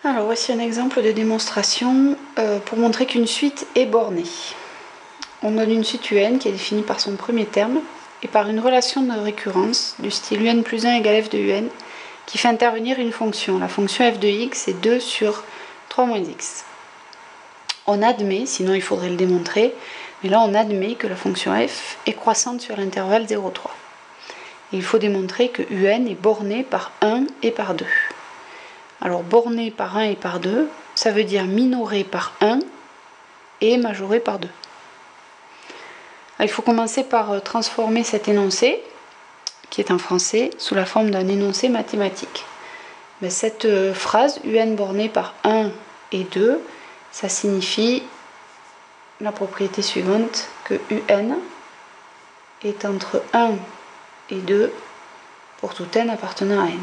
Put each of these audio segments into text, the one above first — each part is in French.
Alors voici un exemple de démonstration pour montrer qu'une suite est bornée. On donne une suite UN qui est définie par son premier terme et par une relation de récurrence du style UN plus 1 égale f de UN qui fait intervenir une fonction. La fonction f de x est 2 sur 3 moins x. On admet, sinon il faudrait le démontrer, mais là on admet que la fonction f est croissante sur l'intervalle 0,3. Et il faut démontrer que UN est borné par 1 et par 2. Alors borné par 1 et par 2, ça veut dire minoré par 1 et majoré par 2. Alors, il faut commencer par transformer cet énoncé, qui est en français, sous la forme d'un énoncé mathématique. Mais cette phrase, UN borné par 1 et 2, ça signifie la propriété suivante, que UN est entre 1 et 2 pour tout n appartenant à n.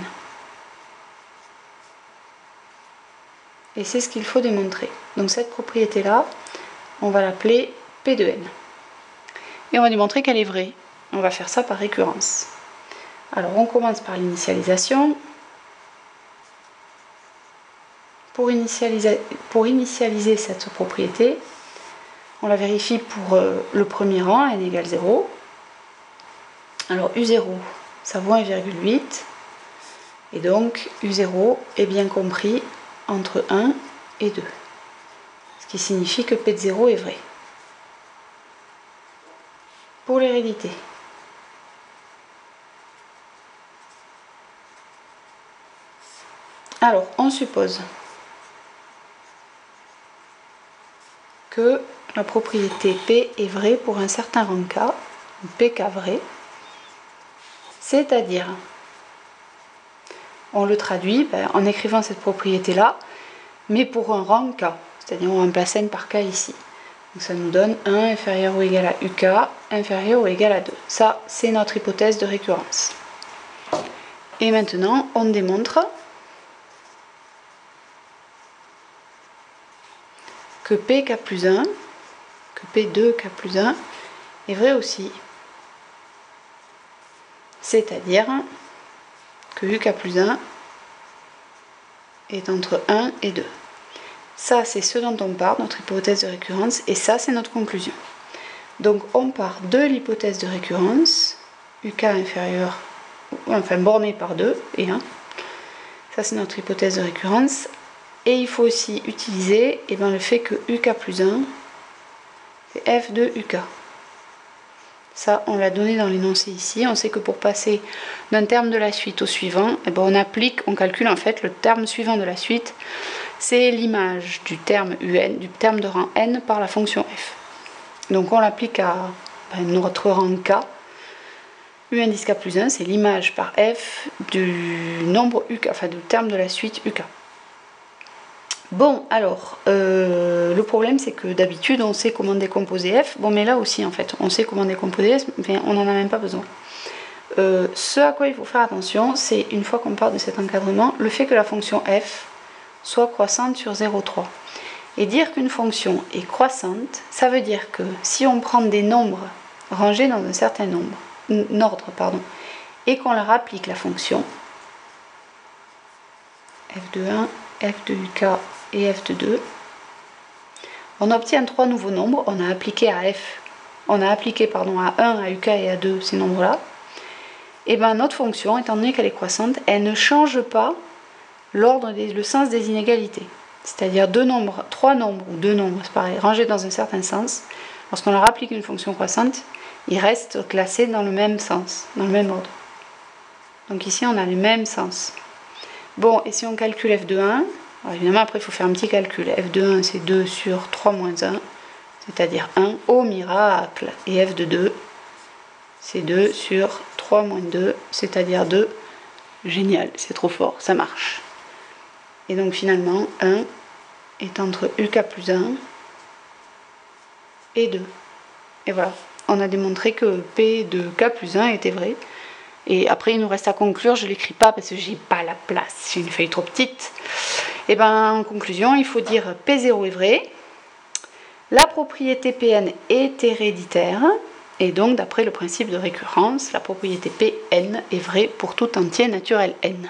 Et c'est ce qu'il faut démontrer. Donc cette propriété-là, on va l'appeler P de n. Et on va démontrer qu'elle est vraie. On va faire ça par récurrence. Alors on commence par l'initialisation. Pour initialiser cette propriété, on la vérifie pour le premier rang, n égale 0. Alors U0, ça vaut 1,8. Et donc U0 est bien compris entre 1 et 2. Ce qui signifie que P de 0 est vrai. Pour l'hérédité, alors on suppose que la propriété P est vraie pour un certain rang K, PK vrai, c'est-à-dire, on le traduit en écrivant cette propriété-là, mais pour un rang K, c'est-à-dire on remplace n par K ici. Donc ça nous donne 1 inférieur ou égal à UK, inférieur ou égal à 2. Ça, c'est notre hypothèse de récurrence. Et maintenant, on démontre que PK plus 1, que P2K plus 1 est vrai aussi. C'est-à-dire que UK plus 1 est entre 1 et 2. Ça, c'est ce dont on part, notre hypothèse de récurrence, et ça, c'est notre conclusion. Donc, on part de l'hypothèse de récurrence, UK inférieur, enfin borné par 2 et 1. Ça, c'est notre hypothèse de récurrence. Et il faut aussi utiliser le fait que UK plus 1, c'est f de UK. Ça, on l'a donné dans l'énoncé ici. On sait que pour passer d'un terme de la suite au suivant, on calcule en fait le terme suivant de la suite. C'est l'image du terme UN, du terme de rang n par la fonction f. Donc on l'applique à notre rang k. UN 10k plus 1, c'est l'image par f du nombre UK, enfin du terme de la suite UK. Bon, alors, le problème c'est que d'habitude on sait comment décomposer f. Bon, mais là aussi en fait, on sait comment décomposer f, mais on n'en a même pas besoin. Ce à quoi il faut faire attention, c'est une fois qu'on part de cet encadrement, le fait que la fonction f soit croissante sur 0,3. Et dire qu'une fonction est croissante, ça veut dire que si on prend des nombres rangés dans un certain ordre, et qu'on leur applique la fonction f de 1, f de UK et f de 2, on obtient trois nouveaux nombres. On a appliqué à 1, à UK et à 2 ces nombres-là. Et bien notre fonction, étant donné qu'elle est croissante, elle ne change pas le sens des inégalités. C'est-à-dire trois nombres, ou deux nombres, c'est pareil, rangés dans un certain sens, lorsqu'on leur applique une fonction croissante, ils restent classés dans le même sens, dans le même ordre. Donc ici, on a le même sens. Bon, et si on calcule f de 1, alors évidemment, après, il faut faire un petit calcul. f de 1, c'est 2 sur 3 moins 1, c'est-à-dire 1, au miracle. Et f de 2, c'est 2 sur 3 moins 2, c'est-à-dire 2. Génial, c'est trop fort, ça marche. Et donc finalement, 1 est entre UK plus 1 et 2. Et voilà, on a démontré que P de K plus 1 était vrai. Et après, il nous reste à conclure, je ne l'écris pas parce que j'ai pas la place, j'ai une feuille trop petite. Et en conclusion, il faut dire P0 est vrai, la propriété Pn est héréditaire, et donc d'après le principe de récurrence, la propriété Pn est vraie pour tout entier naturel n.